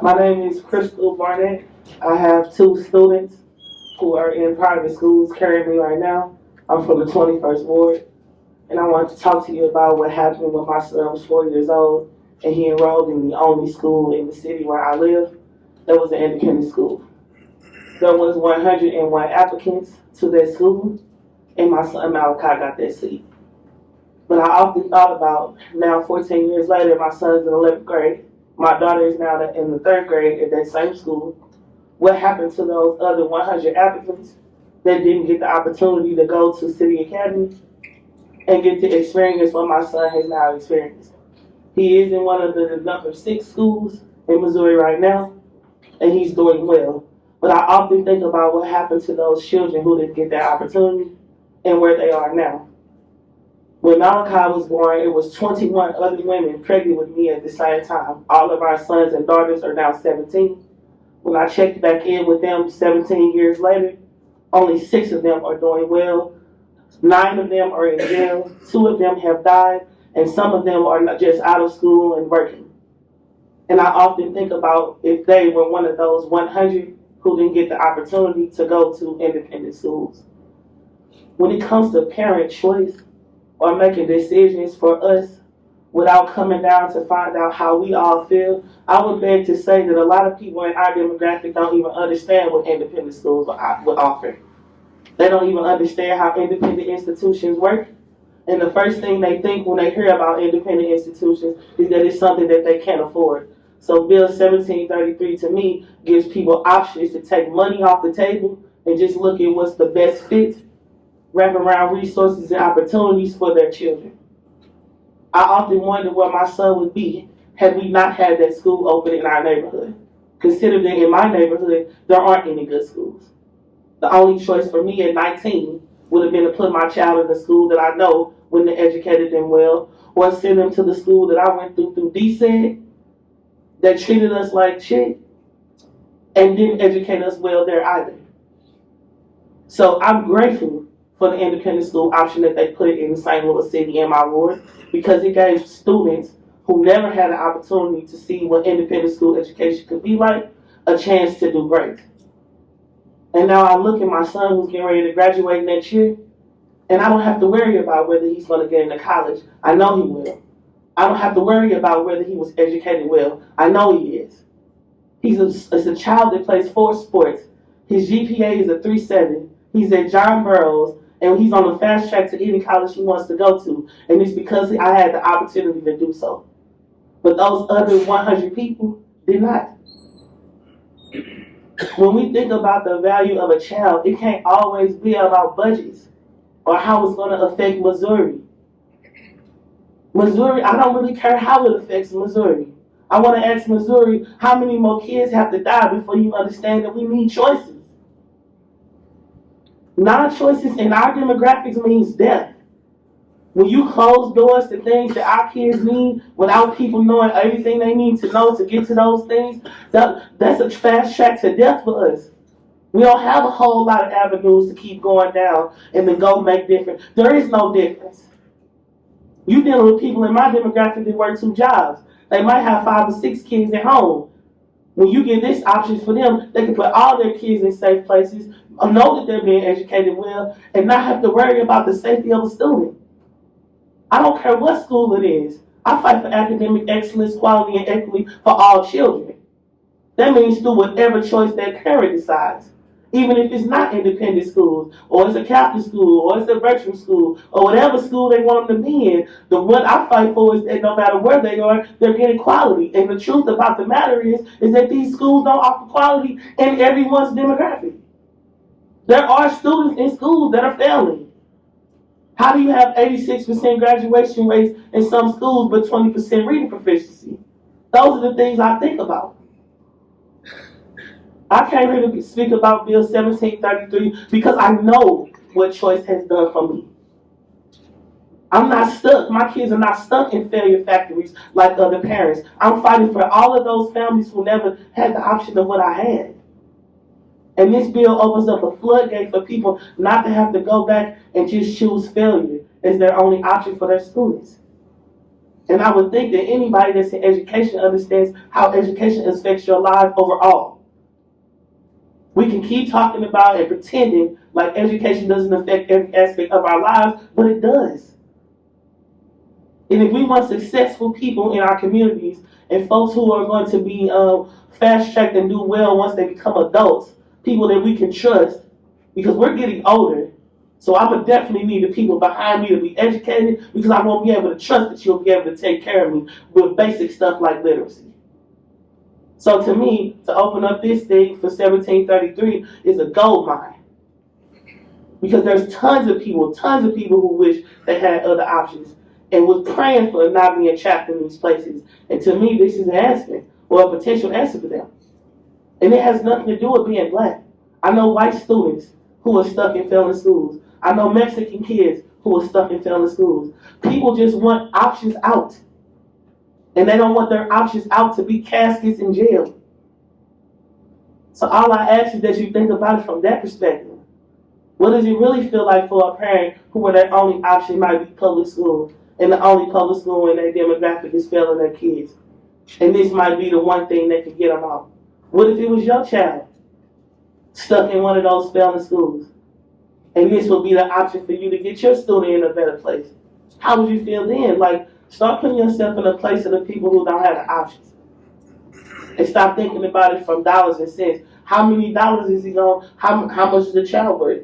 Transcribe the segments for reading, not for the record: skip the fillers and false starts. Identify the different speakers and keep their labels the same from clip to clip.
Speaker 1: My name is Krystal Barnett. I have two students who are in private schools currently right now. I'm from the 21st Ward, and I wanted to talk to you about what happened when my son was 4 years old and he enrolled in the only school in the city where I live that was an independent school. There was 101 applicants to that school, and my son Malachi got that seat. But I often thought about now, 14 years later, my son's in 11th grade. My daughter is now in the 3rd grade at that same school. What happened to those other 100 applicants that didn't get the opportunity to go to City Academy and get to experience what my son has now experienced? He is in one of the number 6 schools in Missouri right now, and he's doing well. But I often think about what happened to those children who didn't get that opportunity and where they are now. When Malachi was born, it was 21 other women pregnant with me at the same time. All of our sons and daughters are now 17. When I checked back in with them 17 years later, only 6 of them are doing well. 9 of them are in jail. 2 of them have died, and some of them are just out of school and working. And I often think about if they were one of those 100 who didn't get the opportunity to go to independent schools. When it comes to parent choice, or making decisions for us without coming down to find out how we all feel, I would beg to say that a lot of people in our demographic don't even understand what independent schools would offer. They don't even understand how independent institutions work. And the first thing they think when they hear about independent institutions is that it's something that they can't afford. So Bill 1733 to me gives people options to take money off the table and just look at what's the best fit, wrap around resources and opportunities for their children. I often wonder where my son would be had we not had that school open in our neighborhood. Consider that in my neighborhood, there aren't any good schools. The only choice for me at 19 would have been to put my child in a school that I know wouldn't have educated them well, or send them to the school that I went through DSED, that treated us like shit and didn't educate us well there either. So I'm grateful for the independent school option that they put in St. Louis City in my ward, because it gave students who never had an opportunity to see what independent school education could be like a chance to do great. And now I look at my son who's getting ready to graduate next year, and I don't have to worry about whether he's going to get into college. I know he will. I don't have to worry about whether he was educated well. I know he is. He's a child that plays 4 sports. His GPA is a 3.7. He's at John Burroughs, and he's on the fast track to any college he wants to go to. And it's because I had the opportunity to do so. But those other 100 people did not. When we think about the value of a child, it can't always be about budgets or how it's going to affect Missouri. Missouri, I don't really care how it affects Missouri. I want to ask Missouri, how many more kids have to die before you understand that we need choices? Non-choices in our demographics means death. When you close doors to things that our kids need without people knowing everything they need to know to get to those things, that's a fast track to death for us. We don't have a whole lot of avenues to keep going down and then go make difference. There is no difference. You dealing with people in my demographic that work 2 jobs. They might have 5 or 6 kids at home. When you give this option for them, they can put all their kids in safe places, know that they're being educated well, and not have to worry about the safety of a student. I don't care what school it is. I fight for academic excellence, quality, and equity for all children. That means through whatever choice their parent decides. Even if it's not independent schools, or it's a Catholic school, or it's a virtual school, or whatever school they want them to be in, the what I fight for is that no matter where they are, they're getting quality. And the truth about the matter is that these schools don't offer quality in everyone's demographic. There are students in schools that are failing. How do you have 86% graduation rates in some schools but 20% reading proficiency? Those are the things I think about. I came here to speak about Bill 1733 because I know what choice has done for me. I'm not stuck. My kids are not stuck in failure factories like other parents. I'm fighting for all of those families who never had the option of what I had. And this bill opens up a floodgate for people not to have to go back and just choose failure as their only option for their students. And I would think that anybody that's in education understands how education affects your life overall. We can keep talking about and pretending like education doesn't affect every aspect of our lives, but it does. And if we want successful people in our communities and folks who are going to be fast-tracked and do well once they become adults, people that we can trust, because we're getting older. So I would definitely need the people behind me to be educated, because I won't be able to trust that you'll be able to take care of me with basic stuff like literacy. So to me, to open up this thing for 1733 is a gold mine. Because there's tons of people who wish they had other options and was praying for not being trapped in these places. And to me, this is an answer, or a potential answer for them. And it has nothing to do with being black. I know white students who are stuck in failing schools. I know Mexican kids who are stuck in failing schools. People just want options out. And they don't want their options out to be caskets in jail. So all I ask is that you think about it from that perspective. What does it really feel like for a parent who their only option might be public school, and the only public school in their demographic is failing their kids? And this might be the one thing that can get them out. What if it was your child stuck in one of those failing schools? And this would be the option for you to get your student in a better place. How would you feel then? Like, start putting yourself in the place of the people who don't have the options. And stop thinking about it from dollars and cents. How many dollars is he going? How much is the child worth?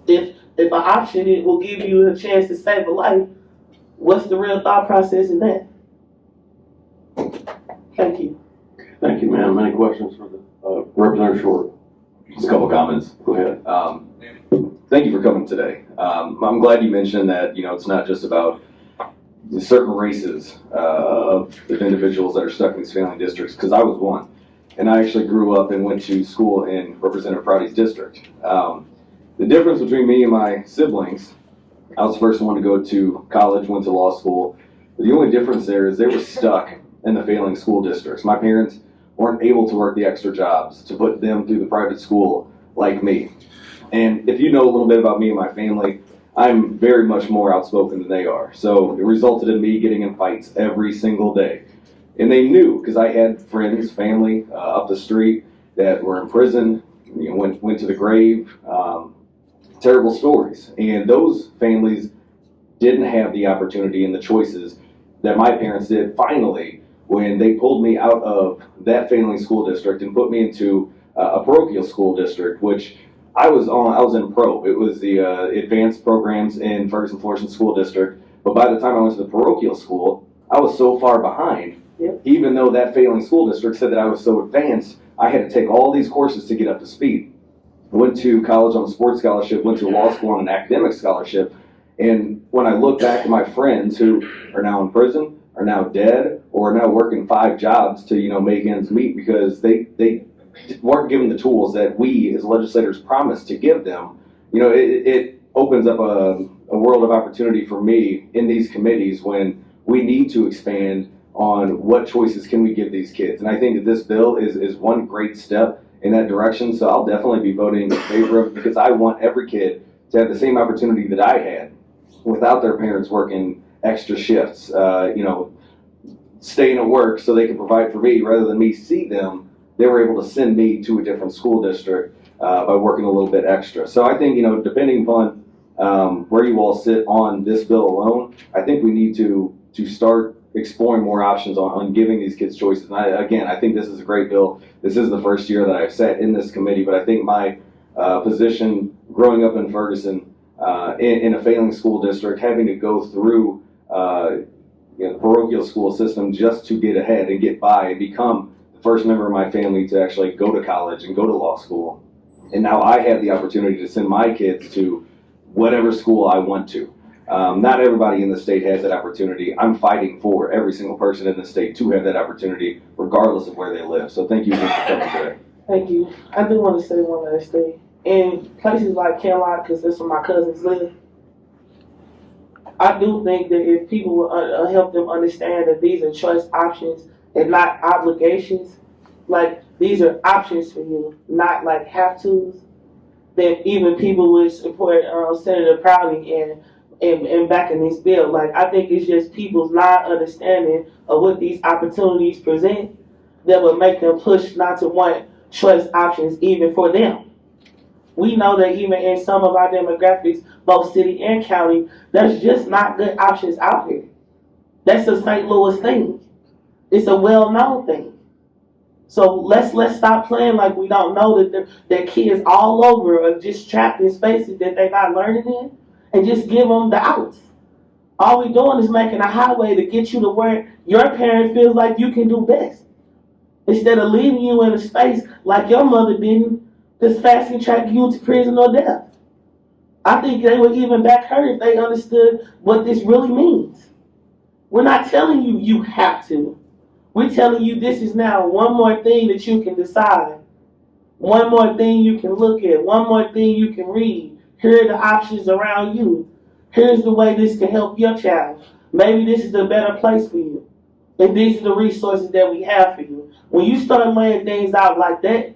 Speaker 1: If an option it will give you a chance to save a life, what's the real thought process in that? Thank you.
Speaker 2: Thank you, ma'am. Any questions for the Representative Short?
Speaker 3: Just a couple comments.
Speaker 2: Go ahead.
Speaker 3: Thank you for coming today. I'm glad you mentioned that, it's not just about the certain races of individuals that are stuck in these failing districts, because I was one. And I actually grew up and went to school in Representative Prouty's district. The difference between me and my siblings, I was the first one to go to college, went to law school. The only difference there is they were stuck in the failing school districts. My parents weren't able to work the extra jobs to put them through the private school like me. And if you know a little bit about me and my family, I'm very much more outspoken than they are. So it resulted in me getting in fights every single day. And they knew, because I had friends, family up the street that were in prison, went to the grave, terrible stories. And those families didn't have the opportunity and the choices that my parents did finally when they pulled me out of that failing school district and put me into a parochial school district, which I was in PRO. It was the advanced programs in Ferguson Florissant School District. But by the time I went to the parochial school, I was so far behind. Yep. Even though that failing school district said that I was so advanced, I had to take all these courses to get up to speed. I went to college on a sports scholarship, went to law school on an academic scholarship. And when I look back at my friends who are now in prison, are now dead, or are now working 5 jobs to, make ends meet because they weren't given the tools that we as legislators promised to give them, it opens up a world of opportunity for me in these committees when we need to expand on what choices can we give these kids. And I think that this bill is one great step in that direction. So I'll definitely be voting in favor of it, because I want every kid to have the same opportunity that I had without their parents working extra shifts, staying at work so they can provide for me rather than me see them. They were able to send me to a different school district by working a little bit extra. So I think, depending upon where you all sit on this bill alone, I think we need to start exploring more options on giving these kids choices. And I think this is a great bill. This is the first year that I've sat in this committee, but I think my position growing up in Ferguson in a failing school district, having to go through the parochial school system just to get ahead and get by and become the first member of my family to actually go to college and go to law school. And now I have the opportunity to send my kids to whatever school I want to. Not everybody in the state has that opportunity. I'm fighting for every single person in the state to have that opportunity, regardless of where they live. So thank you for coming today.
Speaker 1: Thank you. I do want to say one last thing. In places like Carolina, because that's where my cousins live, I do think that if people will help them understand that these are choice options and not obligations, like these are options for you, not like have-tos, then even people would support Senator Prouty and and back in this bill. Like, I think it's just people's not understanding of what these opportunities present that would make them push not to want choice options even for them. We know that even in some of our demographics, both city and county, there's just not good options out here. That's a St. Louis thing. It's a well-known thing. So let's stop playing like we don't know that kids all over are just trapped in spaces that they're not learning in, and just give them the outs. All we're doing is making a highway to get you to where your parent feels like you can do best, instead of leaving you in a space like your mother didn't, that's fast track you to prison or death. I think they would even back her if they understood what this really means. We're not telling you you have to. We're telling you this is now one more thing that you can decide. One more thing you can look at. One more thing you can read. Here are the options around you. Here's the way this can help your child. Maybe this is a better place for you. And these are the resources that we have for you. When you start laying things out like that,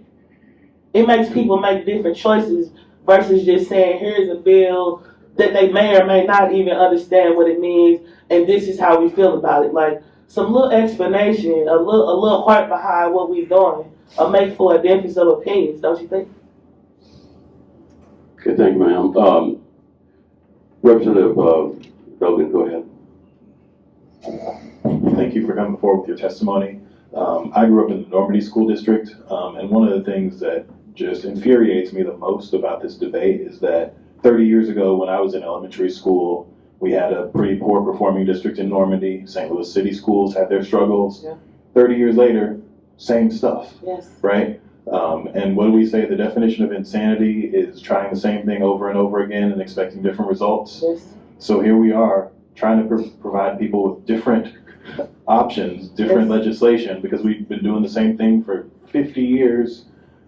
Speaker 1: it makes people make different choices versus just saying, here's a bill that they may or may not even understand what it means, and this is how we feel about it. Like, some little explanation, a little heart behind what we're doing, or make for a difference of opinions, don't you think?
Speaker 2: Okay, thank you, ma'am. Representative Rogan, go ahead.
Speaker 4: Thank you for coming forward with your testimony. I grew up in the Normandy School District, and one of the things that just infuriates me the most about this debate is that 30 years ago when I was in elementary school, we had a pretty poor performing district in Normandy. St. Louis City schools had their struggles.
Speaker 1: Yeah.
Speaker 4: 30 years later, same stuff,
Speaker 1: Yes.
Speaker 4: right? And what do we say? The definition of insanity is trying the same thing over and over again and expecting different results.
Speaker 1: Yes.
Speaker 4: So here we are trying to provide people with different options, different
Speaker 1: Yes.
Speaker 4: legislation, because we've been doing the same thing for 50 years,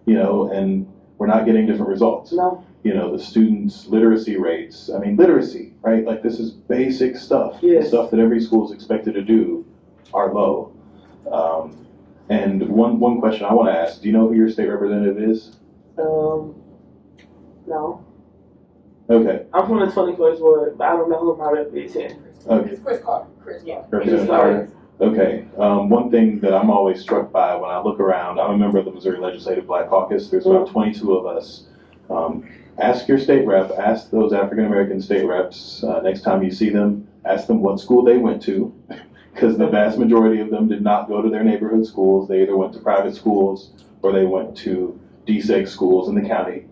Speaker 4: and we're not getting different results.
Speaker 1: No.
Speaker 4: The students' literacy rates, literacy, right? Like, this is basic stuff.
Speaker 1: Yes.
Speaker 4: The stuff that every school is expected to do are low. And one question I want to ask, do you know who your state representative is?
Speaker 1: No.
Speaker 4: Okay.
Speaker 1: I'm from the 21st ward, but I don't know who my rep is here.
Speaker 4: Okay.
Speaker 5: It's Chris Carter. Chris, yeah.
Speaker 4: Representative Carter. Okay. One thing that I'm always struck by when I look around, I'm a member of the Missouri Legislative Black Caucus. There's about 22 of us. Ask your state rep, ask those African American state reps, next time you see them, ask them what school they went to, because the vast majority of them did not go to their neighborhood schools. They either went to private schools or they went to DSEG schools in the county.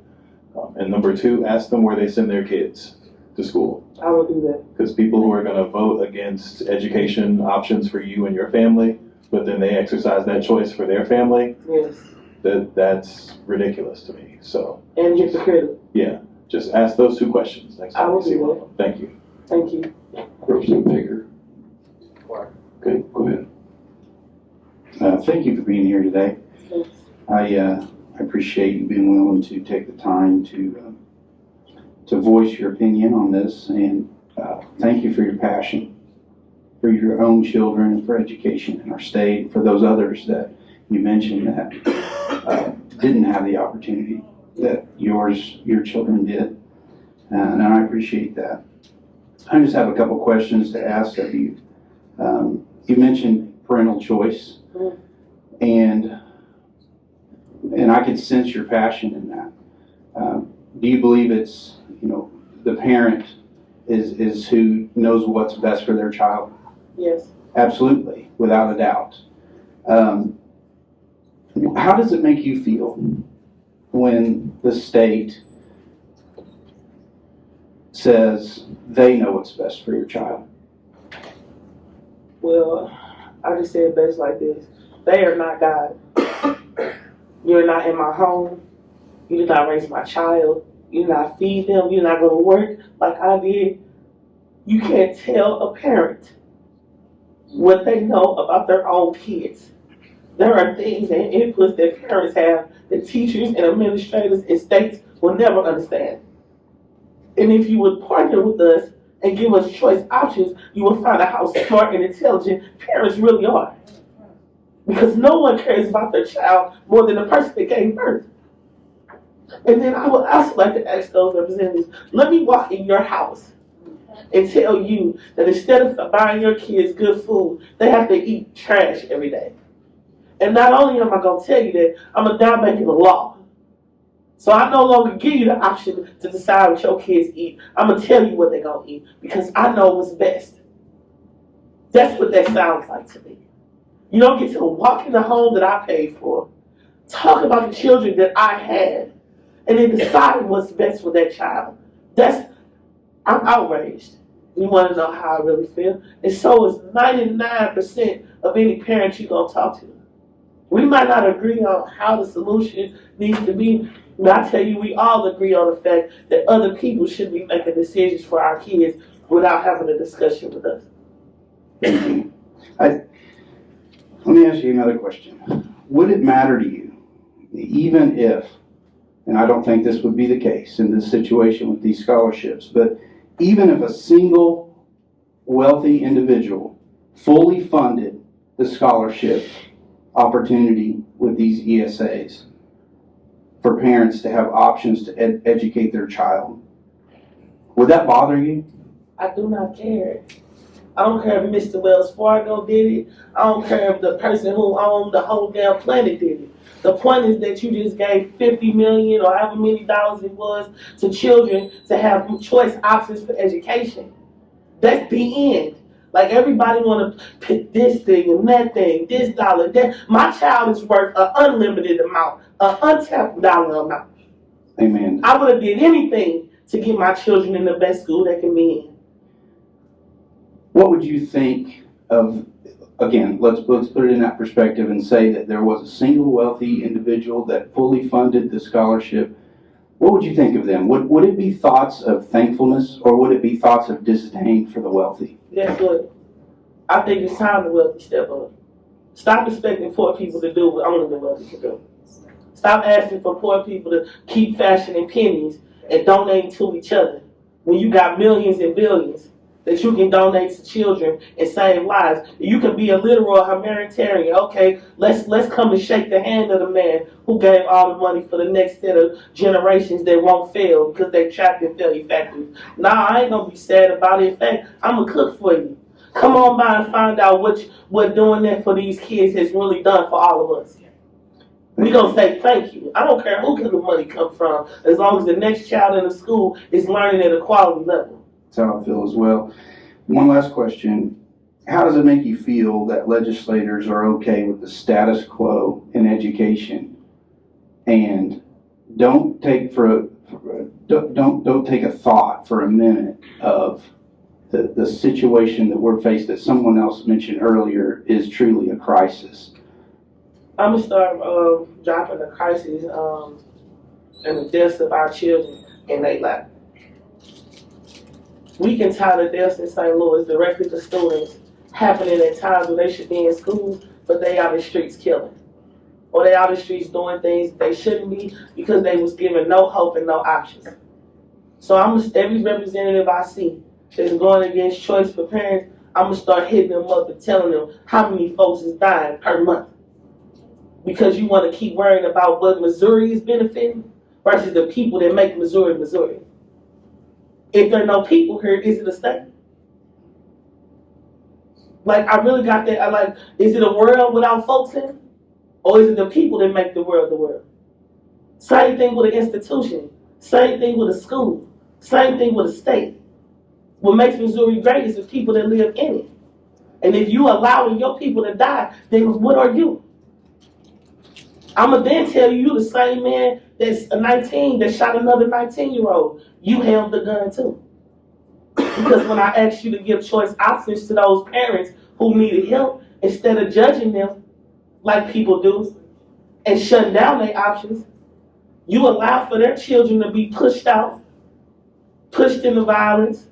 Speaker 4: And number two, ask them where they send their kids to school.
Speaker 1: I will do that.
Speaker 4: Because people who are going to vote against education options for you and your family, but then they exercise that choice for their family,
Speaker 1: Yes.
Speaker 4: that's ridiculous to me. So,
Speaker 1: And hypocritical.
Speaker 4: yeah, just ask those two questions next
Speaker 1: I
Speaker 4: time
Speaker 1: will
Speaker 4: you see
Speaker 1: do
Speaker 4: one
Speaker 1: that.
Speaker 4: of them. Thank you.
Speaker 1: Thank you.
Speaker 2: Representative Baker. Okay, go ahead.
Speaker 6: Thank you for being here today.
Speaker 1: Yes.
Speaker 6: I appreciate you being willing to take the time to voice your opinion on this, and thank you for your passion for your own children and for education in our state, for those others that you mentioned that didn't have the opportunity that your children did, and I appreciate that. I just have a couple questions to ask of you. You mentioned parental choice, and I could sense your passion in that. Do you believe it's, the parent is who knows what's best for their child?
Speaker 1: Yes.
Speaker 6: Absolutely, without a doubt. How does it make you feel when the state says they know what's best for your child?
Speaker 1: Well, I just say it best like this. They are not God. You're not in my home. You did not raise my child. You did not feed them. You did not go to work like I did. You can't tell a parent what they know about their own kids. There are things and inputs that parents have that teachers and administrators and states will never understand. And if you would partner with us and give us choice options, you will find out how smart and intelligent parents really are. Because no one cares about their child more than the person that gave birth. And then I would also like to ask those representatives, let me walk in your house and tell you that instead of buying your kids good food, they have to eat trash every day. And not only am I going to tell you that, I'm going to now make it a law. So I no longer give you the option to decide what your kids eat. I'm going to tell you what they're going to eat because I know what's best. That's what that sounds like to me. You don't get to walk in the home that I paid for, talk about the children that I had, and then decide what's best for that child. I'm outraged. You want to know how I really feel? And so is 99% of any parent you're going to talk to. We might not agree on how the solution needs to be, but I tell you, we all agree on the fact that other people should be making decisions for our kids without having a discussion with us.
Speaker 6: Let me ask you another question. Would it matter to you, even if, and I don't think this would be the case in this situation with these scholarships, but even if a single wealthy individual fully funded the scholarship opportunity with these ESAs for parents to have options to educate their child, would that bother you?
Speaker 1: I do not care. I don't care if Mr. Wells Fargo did it. I don't care if the person who owned the whole damn planet did it. The point is that you just gave $50 million or however many dollars it was to children to have choice options for education. That's the end. Like everybody want to pick this thing and that thing, this dollar, that. My child is worth an unlimited amount, an untapped dollar amount.
Speaker 6: Amen.
Speaker 1: I would have did anything to get my children in the best school they can be in.
Speaker 6: What would you think of, again, let's put it in that perspective and say that there was a single wealthy individual that fully funded the scholarship. What would you think of them? Would it be thoughts of thankfulness or would it be thoughts of disdain for the wealthy?
Speaker 1: Guess what? I think it's time the wealthy step up. Stop expecting poor people to do what only the wealthy can do. Stop asking for poor people to keep fashioning pennies and donating to each other when you got millions and billions that you can donate to children and save lives. You can be a literal humanitarian. Okay, let's come and shake the hand of the man who gave all the money for the next set of generations that won't fail because they trapped in failure factories. Nah, I ain't gonna be sad about it. In fact, I'm gonna cook for you. Come on by and find out what doing that for these kids has really done for all of us. We gonna say thank you. I don't care who can the money come from, as long as the next child in the school is learning at a quality level.
Speaker 6: That's how I feel as well. One last question. How does it make you feel that legislators are okay with the status quo in education and don't take a thought for a minute of the situation that we're faced, that someone else mentioned earlier, is truly a crisis?
Speaker 1: I'm gonna start dropping the crisis and the deaths of our children in their lap. We can tie the deaths in St. Louis directly to students happening at times when they should be in school, but they out in the streets killing. Or they out in the streets doing things they shouldn't be because they was given no hope and no options. So every representative I see that's going against choice for parents, I'm gonna start hitting them up and telling them how many folks is dying per month. Because you want to keep worrying about what Missouri is benefiting versus the people that make Missouri, Missouri. If there are no people here, is it a state? Like, I really got that. Is it a world without folks in it? Or is it the people that make the world the world? Same thing with an institution. Same thing with a school. Same thing with a state. What makes Missouri great is the people that live in it. And if you allowing your people to die, then what are you? I'm going to then tell you the same man that's a 19 that shot another 19-year-old. You held the gun too. Because when I asked you to give choice options to those parents who needed help, instead of judging them like people do and shutting down their options, you allow for their children to be pushed out, pushed into violence,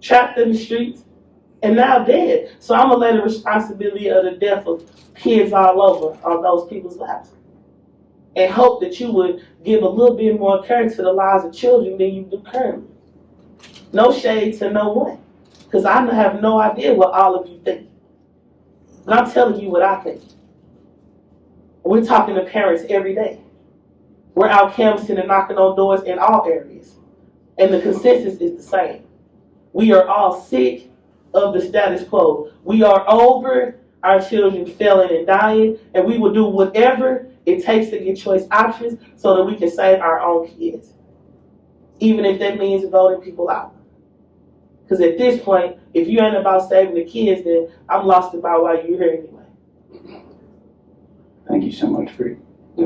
Speaker 1: trapped in the streets, and now dead. So I'm going to lay the responsibility of the death of kids all over on those people's lives. And hope that you would give a little bit more care to the lives of children than you do currently. No shade to no one. Because I have no idea what all of you think. But I'm telling you what I think. We're talking to parents every day. We're out canvassing and knocking on doors in all areas. And the consensus is the same. We are all sick of the status quo. We are over our children failing and dying, and we will do whatever it takes to get choice options so that we can save our own kids. Even if that means voting people out. Because at this point, if you ain't about saving the kids, then I'm lost about why you're here anyway.
Speaker 6: Thank you so much for